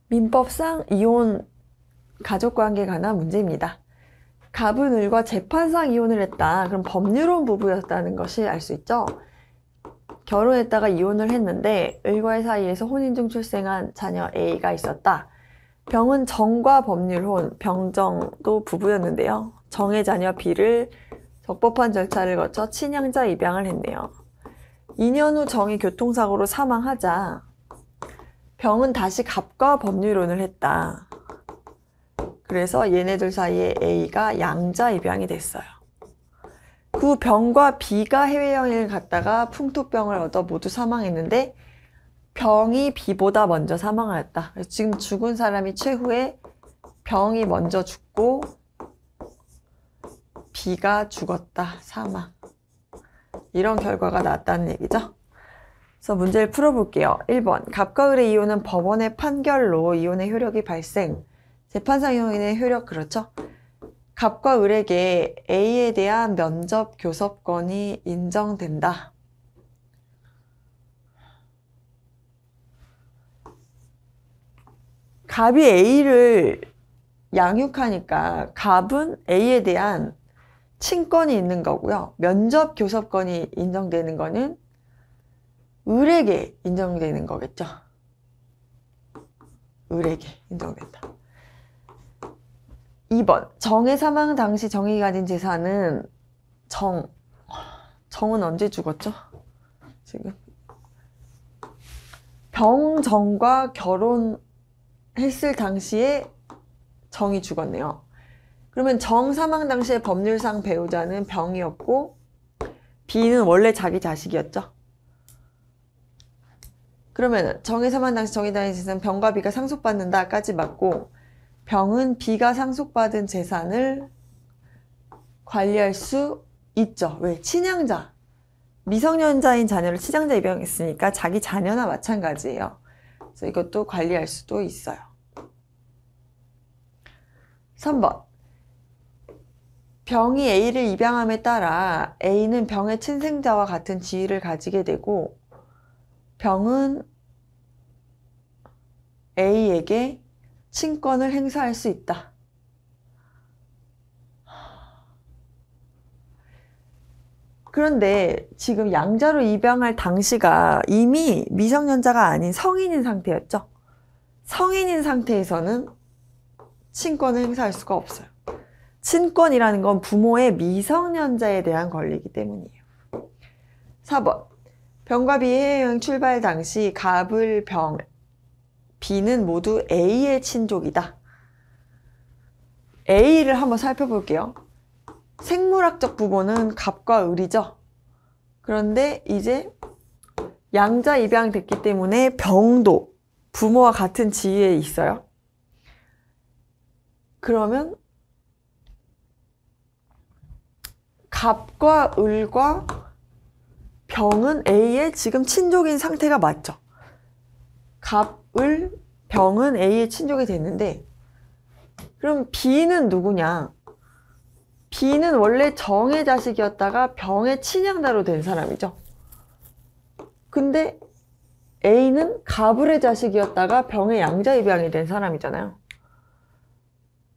민법상 이혼 가족관계에 관한 문제입니다. 갑은 을과 재판상 이혼을 했다. 그럼 법률혼 부부였다는 것이 알 수 있죠. 결혼했다가 이혼을 했는데 을과의 사이에서 혼인 중 출생한 자녀 A가 있었다. 병은 정과 법률혼, 병정도 부부였는데요. 정의 자녀 B를 적법한 절차를 거쳐 친양자 입양을 했네요. 2년 후 정이 교통사고로 사망하자 병은 다시 갑과 법률혼을 했다. 그래서 얘네들 사이에 A가 양자 입양이 됐어요. 그 후 병과 B가 해외여행을 갔다가 풍토병을 얻어 모두 사망했는데 병이 B보다 먼저 사망하였다. 그래서 지금 죽은 사람이 최후에 병이 먼저 죽고 B가 죽었다. 사망. 이런 결과가 나왔다는 얘기죠. 그래서 문제를 풀어볼게요. 1번. 갑과 을의 이혼은 법원의 판결로 이혼의 효력이 발생. 재판상 이혼의 효력 그렇죠? 갑과 을에게 A에 대한 면접 교섭권이 인정된다. 갑이 A를 양육하니까 갑은 A에 대한 친권이 있는 거고요. 면접 교섭권이 인정되는 거는 을에게 인정되는 거겠죠. 을에게 인정된다. 2번. 정의 사망 당시 정이 가진 재산은 정은 언제 죽었죠? 지금 병정과 결혼했을 당시에 정이 죽었네요. 그러면 정 사망 당시에 법률상 배우자는 병이었고 B는 원래 자기 자식이었죠. 그러면 정의 사망 당시 정이 가진 재산은 병과 B가 상속받는다까지 맞고 병은 B가 상속받은 재산을 관리할 수 있죠. 왜? 친양자. 미성년자인 자녀를 친양자 입양했으니까 자기 자녀나 마찬가지예요. 그래서 이것도 관리할 수도 있어요. 3번. 병이 A를 입양함에 따라 A는 병의 친생자와 같은 지위를 가지게 되고 병은 A에게 친권을 행사할 수 있다. 그런데 지금 양자로 입양할 당시가 이미 미성년자가 아닌 성인인 상태였죠. 성인인 상태에서는 친권을 행사할 수가 없어요. 친권이라는 건 부모의 미성년자에 대한 권리이기 때문이에요. 4번. 병과 B의 해외여행 출발 당시 갑을 병, B는 모두 A의 친족이다. A를 한번 살펴볼게요. 생물학적 부모는 갑과 을이죠. 그런데 이제 양자 입양됐기 때문에 병도 부모와 같은 지위에 있어요. 그러면 갑과 을과 병은 A의 지금 친족인 상태가 맞죠. 갑, 을, 병은 A의 친족이 됐는데 그럼 B는 누구냐? B는 원래 정의 자식이었다가 병의 친양자로 된 사람이죠. 근데 A는 갑을의 자식이었다가 병의 양자 입양이 된 사람이잖아요.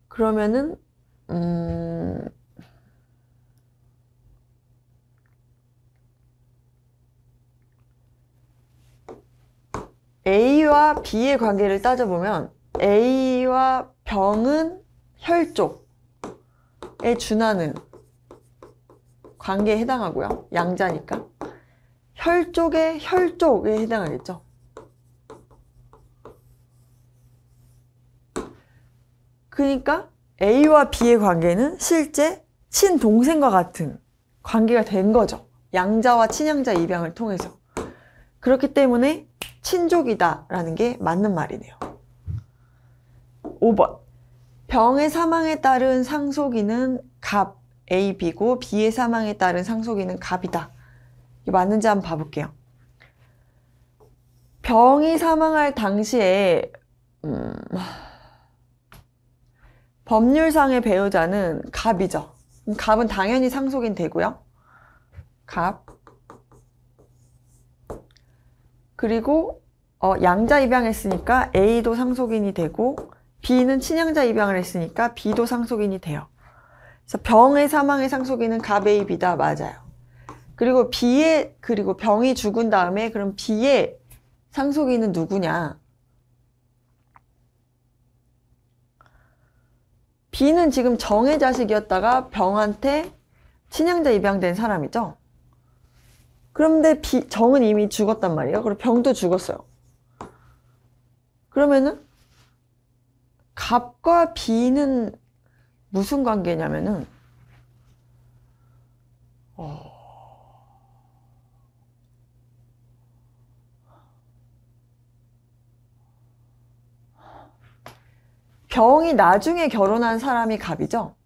그러면은 A와 B의 관계를 따져보면 A와 병은 혈족에 준하는 관계에 해당하고요. 양자니까. 혈족에 해당하겠죠. 그러니까 A와 B의 관계는 실제 친동생과 같은 관계가 된 거죠. 양자와 친양자 입양을 통해서. 그렇기 때문에 친족이다라는 게 맞는 말이네요. 5번. 병의 사망에 따른 상속인은 갑 A, B고 B의 사망에 따른 상속인은 갑이다. 이게 맞는지 한번 봐볼게요. 병이 사망할 당시에 법률상의 배우자는 갑이죠. 갑은 당연히 상속인 되고요. 갑. 그리고 양자 입양했으니까 A도 상속인이 되고 B는 친양자 입양을 했으니까 B도 상속인이 돼요. 그래서 병의 사망의 상속인은 갑 A, B다. 맞아요. 그리고 병이 죽은 다음에 그럼 B의 상속인은 누구냐? B는 지금 정의 자식이었다가 병한테 친양자 입양된 사람이죠. 그런데 정은 이미 죽었단 말이에요. 그리고 병도 죽었어요. 그러면은 갑과 B는 무슨 관계냐면은 병이 나중에 결혼한 사람이 갑이죠.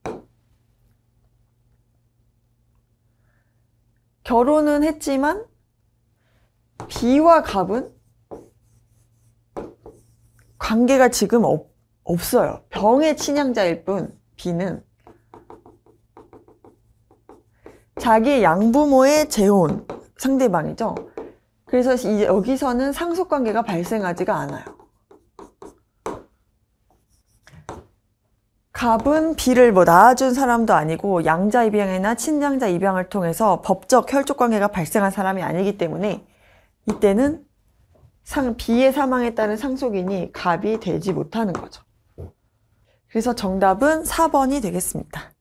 결혼은 했지만 B와 갑은 관계가 지금 없어요. 병의 친양자일 뿐 B는 자기의 양부모의 재혼 상대방이죠. 그래서 이제 여기서는 상속관계가 발생하지가 않아요. 갑은 B를 낳아준 사람도 아니고 양자 입양이나 친양자 입양을 통해서 법적 혈족관계가 발생한 사람이 아니기 때문에 이때는 B의 사망에 따른 상속인이 갑이 되지 못하는 거죠. 그래서 정답은 4번이 되겠습니다.